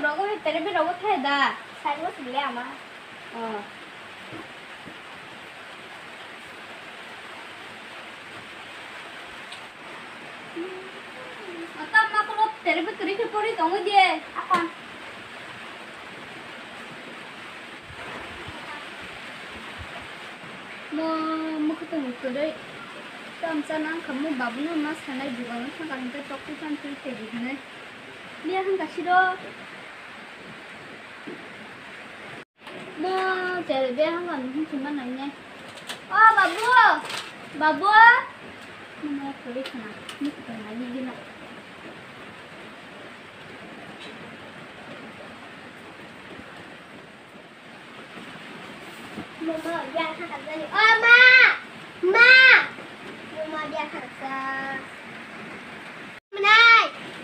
rau cái tele biết rau thế đã Sai quá xỉu lẹ mà. Atau mak kalau tele biết kiri ke pori tunggu dia Apa? mau ketemu kiri tam sana kamu babu mas sana juga mas kan kita topi kan tuh gini dia kan kasih do mau cari dia kan cuma nanya oh babu mau kiri sana ini kita nanya gini Mama dia kakak tadi. Oh ma, Mama dia kakak.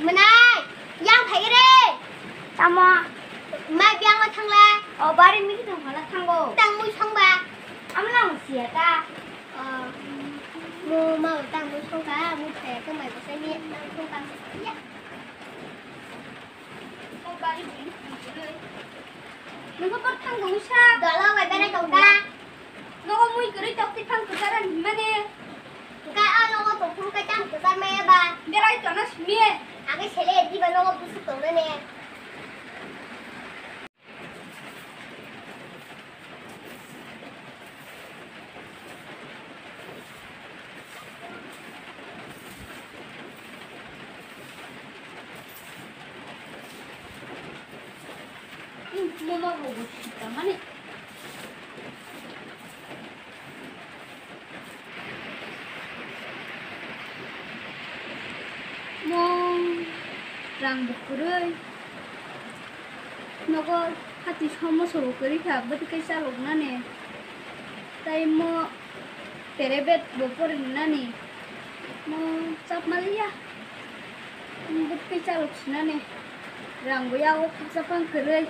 Menai, yang thấy đi. sao mà Mai biang ở thằng la. ở ba đi mình không phải là thằng cô Tăng mũi xong ba. ông làm gì ta Mua màu tăng mũi xong cả, mua thẻ cái mày có xe miệng tăng không tăng. Dạ. ông ba đi mình có bắt thằng cũng sao Đó là mày bên đây cậu ta. nó có mùi cái chọc thì thằng cứ ra làm mà đi Cái nó có tổ không cái tăng của ta mẹ ba. để lại cho nó mía À cái xe này đi vào nó có bút tổ nữa nè. 뭐 먹어보고 싶다만이 뭐 랑부끄를 너가 하티 서머서로 그렇게 아버지께 살옥나네 তাই mo terebet bopor nani mo cap malia but ke salok sinane ranggo ya o sapang kerei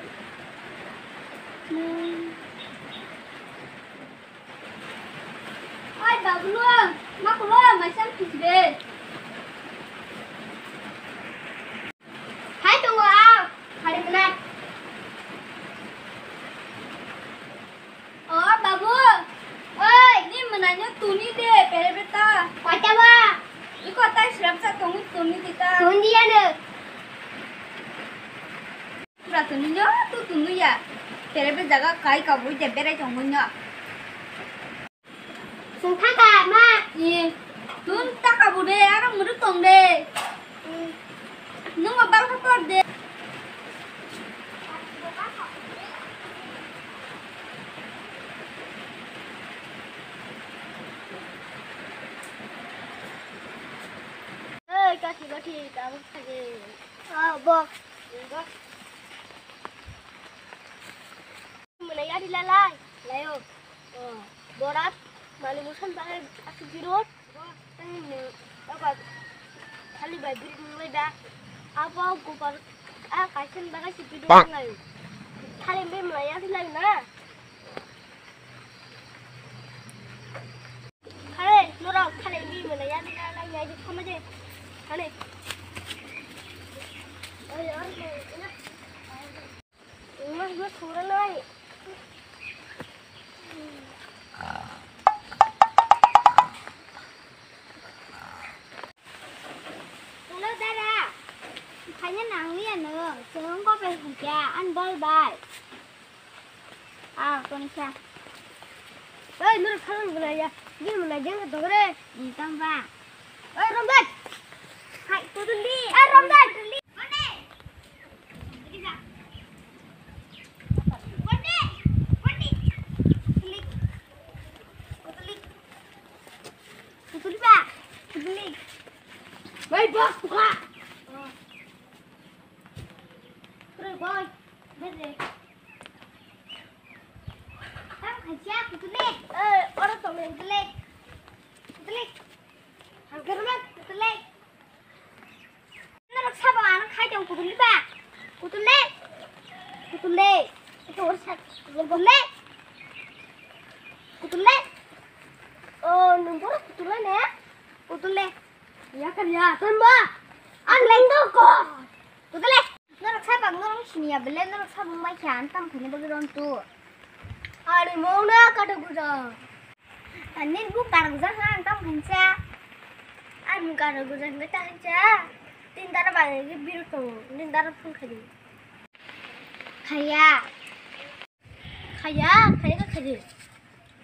ôi bà luôn mắc luôn mà xem thịt đi Hai tunggu ao. Hari menai. bà vua ơi đi mà nanya tuni deh pere beta Kacau ba. iko tay siram sa tuni kita Tunggu dia deh. pra tuni nyo tu tuni ya pere be jaga kai ka bui de bere jong nyo Sung thang cả ma. ye tun ta ka bu de ara muru tong de nung ma bar ka tor de Ơi, có thì tao phải bọc. Mình lấy đi lại. Layo. Borat. Mali musan pakai asik birut. Ini apa? Kali babir mulai dah. Apa gopar kaisan pakai si birut layo. Kali be mulai di layo na. Kali nurau kali be mulai di layo jadi sama je. Kali. Oh ya, ini gue kurang lagi. Hello Dara. Kayaknya nangis nữa, sớm có về thằng cha ăn bơi bài. À, con cha. Ê, nó được khăn này à? Nhưng mà này dân tụi đây, gì tam va. Ê, Ramdan. Hãy tụi đi. À, Ramdan. Baik, bos, buka. Terus, boy. Berdeh. Aja, kutulik. Orang tolong kutulik. Kutulik. Hampir banget, kutulik. Nak siapa anak khai trong kutulik ba? Kutulik. Kutulik. Itu urusan. Kutulik. Kutulik. Oh, nombor kutulik ya? Kutulik. Ya kan ya, tembak. An leng tuh kok. Kutulik. Nak sabang norong sinia belen norong sabang mai khan tam khani bagiron tu Ani mau na kata guza. anin bu karang jang hang tam khancha Ani kata guza ngeta hancha. Tin dara ba ni biru to. Tin dara phun khadi. khaya Khaya, khaya ka khadi.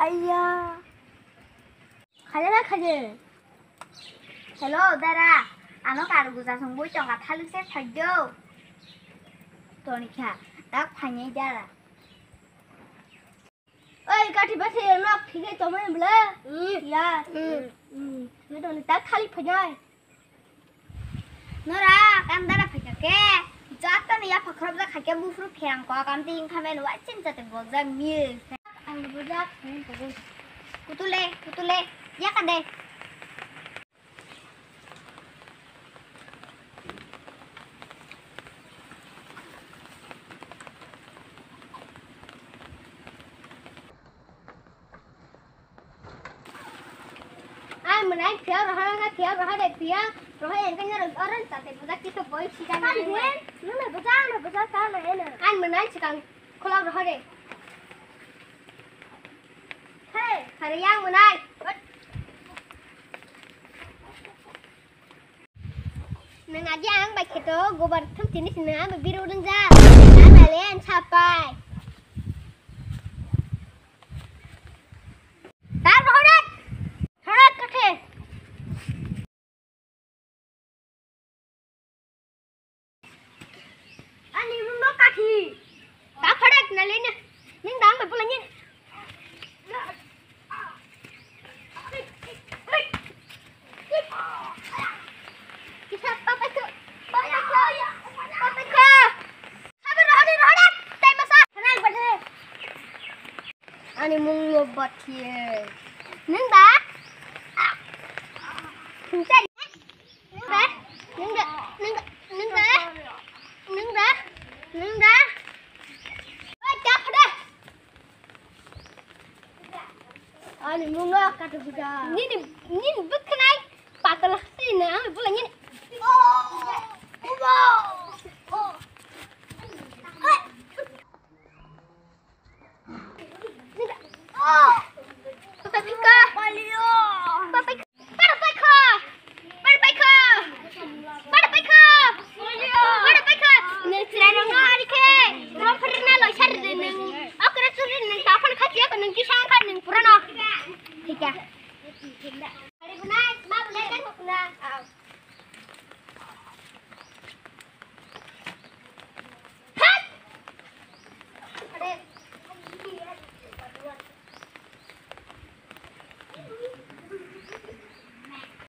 ayya Khaya ka khadi. hello dara ano karang guza song boi chong ka thalu se phajjo toni kha tak phanye dara Oi kati base no phige to mai bla. Ya. Ni to ni tak khali phajai. nora kan dara phajja ke jata ni ya phakrab ja khake bufru phang ko kan ting khamen wa chin jate bo ja mi Ang bujak ni to. kutule ya kan deh Ai menai phia rồi để phia. Rồi hai cái nhà ở đây tại bujak ki to boy chi kan ni. Ni na bujak ka na ena. Ai menai chi kan khola rồi để. Hey, hari yang menai. Nang aja ang baik itu gobar tham jenis na biru dan ja. Ana len capai. Tar rodat. Rodat kathe. Ani mundo kathi. Ta phadak na len. Ning dang mai pulang ni. Kita papa ke. Sabar rodat. Tai masa. Kenal bade. Ani mung lobat ye. Neng ba? Neng ba? Neng ba? Oi, cap dah. Ani mung lo kata buka. Ni buk kenai. Patalah sini, ang pulang ni. Oh.